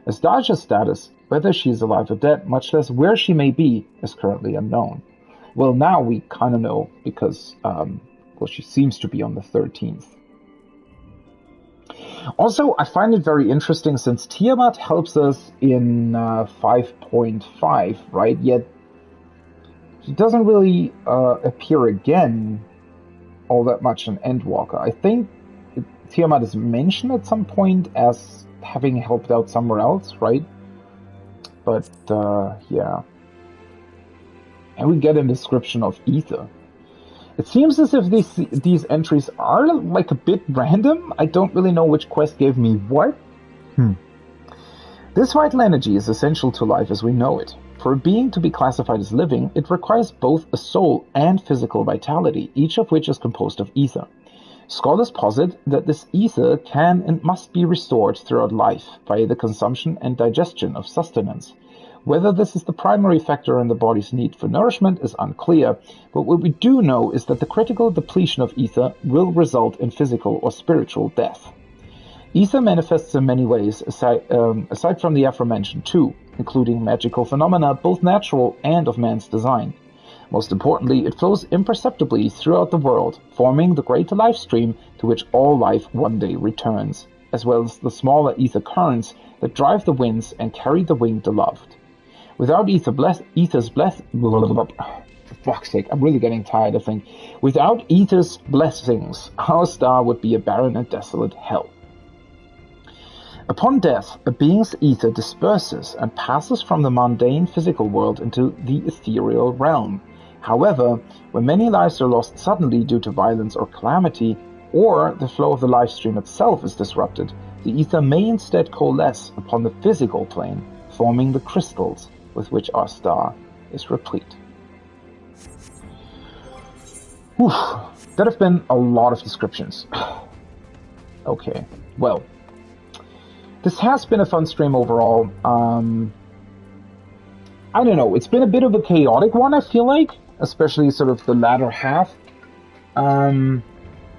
Asdaja's status, whether she is alive or dead, much less where she may be, is currently unknown. Well, now we kind of know, because, she seems to be on the 13th. Also, I find it very interesting since Tiamat helps us in 5.5, right? Yet she doesn't really appear again all that much in Endwalker. I think Tiamat is mentioned at some point as having helped out somewhere else, right? But, yeah. And we get a description of Ether. It seems as if these entries are like a bit random. I don't really know which quest gave me what. This vital energy is essential to life as we know it. For a being to be classified as living, it requires both a soul and physical vitality, each of which is composed of ether. Scholars posit that this ether can and must be restored throughout life via the consumption and digestion of sustenance. Whether this is the primary factor in the body's need for nourishment is unclear, but what we do know is that the critical depletion of ether will result in physical or spiritual death. Ether manifests in many ways, aside from the aforementioned two, including magical phenomena, both natural and of man's design. Most importantly, it flows imperceptibly throughout the world, forming the great life stream to which all life one day returns, as well as the smaller ether currents that drive the winds and carry the winged aloft. Without for fuck's sake, I'm really getting tired, I think. Without ether's blessings, our star would be a barren and desolate hell. Upon death, a being's ether disperses and passes from the mundane physical world into the ethereal realm. However, when many lives are lost suddenly due to violence or calamity, or the flow of the life stream itself is disrupted, the ether may instead coalesce upon the physical plane, forming the crystals with which our star is replete. Whew, that have been a lot of descriptions. Okay, well, this has been a fun stream overall. I don't know, it's been a bit of a chaotic one, I feel like, especially sort of the latter half,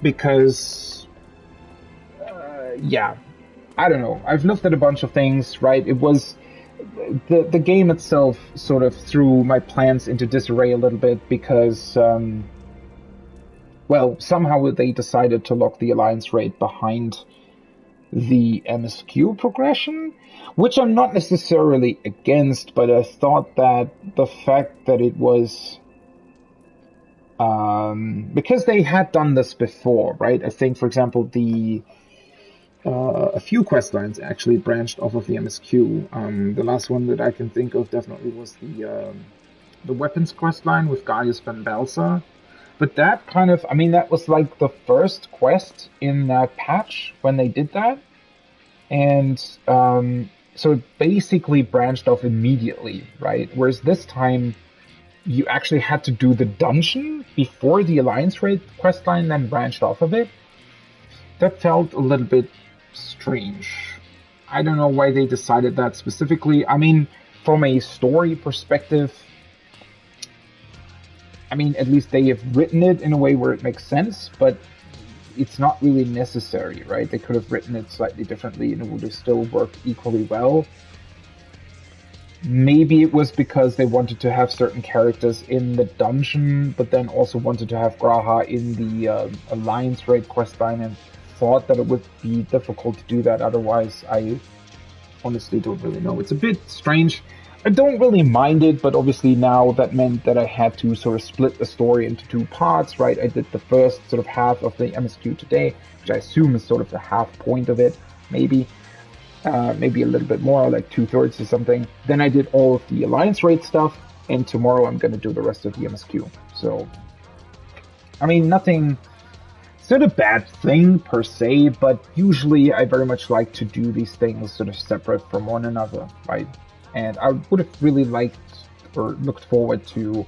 because, yeah, I don't know, I've looked at a bunch of things, right? It was, the game itself sort of threw my plans into disarray a little bit, because, well, somehow they decided to lock the alliance rate behind the MSQ progression, which I'm not necessarily against, but I thought that the fact that it was, because they had done this before, right? I think, for example, a few quest lines actually branched off of the MSQ. The last one that I can think of definitely was the weapons quest line with Gaius Ben Balsa. But that kind of, I mean, that was like the first quest in that patch when they did that. And so it basically branched off immediately, right? Whereas this time, you actually had to do the dungeon before the Alliance Raid questline then branched off of it. That felt a little bit strange. I don't know why they decided that specifically. I mean, from a story perspective, I mean, at least they have written it in a way where it makes sense, but it's not really necessary, right? They could have written it slightly differently and it would have still worked equally well. Maybe it was because they wanted to have certain characters in the dungeon, but then also wanted to have Graha in the Alliance Raid questline and thought that it would be difficult to do that otherwise. I honestly don't really know. It's a bit strange. I don't really mind it, but obviously now that meant that I had to sort of split the story into two parts, right? I did the first sort of half of the MSQ today, which I assume is sort of the half point of it, maybe. Maybe a little bit more, like 2/3 or something. Then I did all of the Alliance Raid stuff, and tomorrow I'm going to do the rest of the MSQ. So, I mean, nothing... It's not a bad thing per se, but usually I very much like to do these things sort of separate from one another, right? And I would have really liked or looked forward to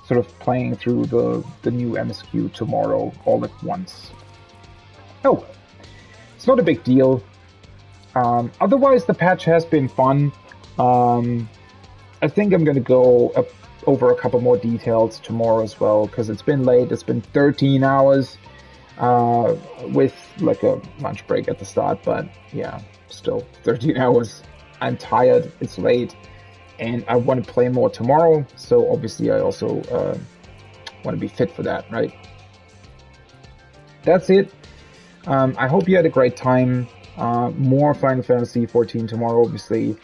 sort of playing through the new MSQ tomorrow all at once. Oh well. It's not a big deal. Otherwise, the patch has been fun. I think I'm going to go over a couple more details tomorrow as well, because it's been late. It's been 13 hours with like a lunch break at the start, but yeah, still 13 hours. I'm tired, it's late, and I want to play more tomorrow, so obviously I also want to be fit for that, right? That's it. I hope you had a great time. More Final Fantasy 14 tomorrow, obviously,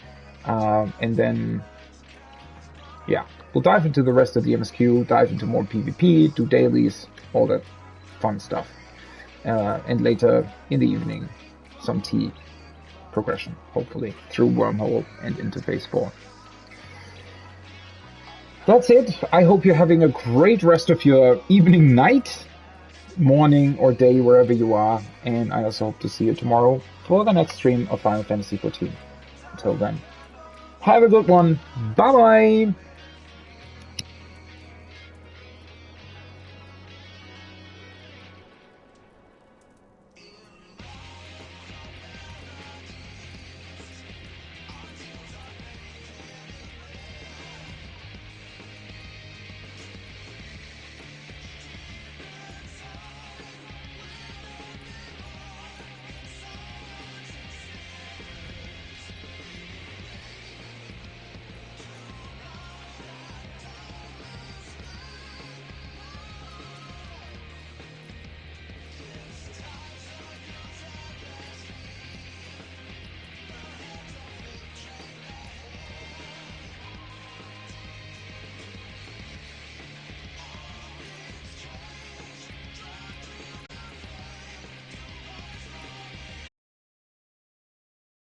and then, yeah, we'll dive into the rest of the MSQ, dive into more PvP, do dailies, all that fun stuff, and later in the evening, some tea progression, hopefully, through Wormhole and into Phase 4. That's it. I hope you're having a great rest of your evening, night, morning, or day, wherever you are, and I also hope to see you tomorrow for the next stream of Final Fantasy XIV. Until then, Have a good one. Bye bye.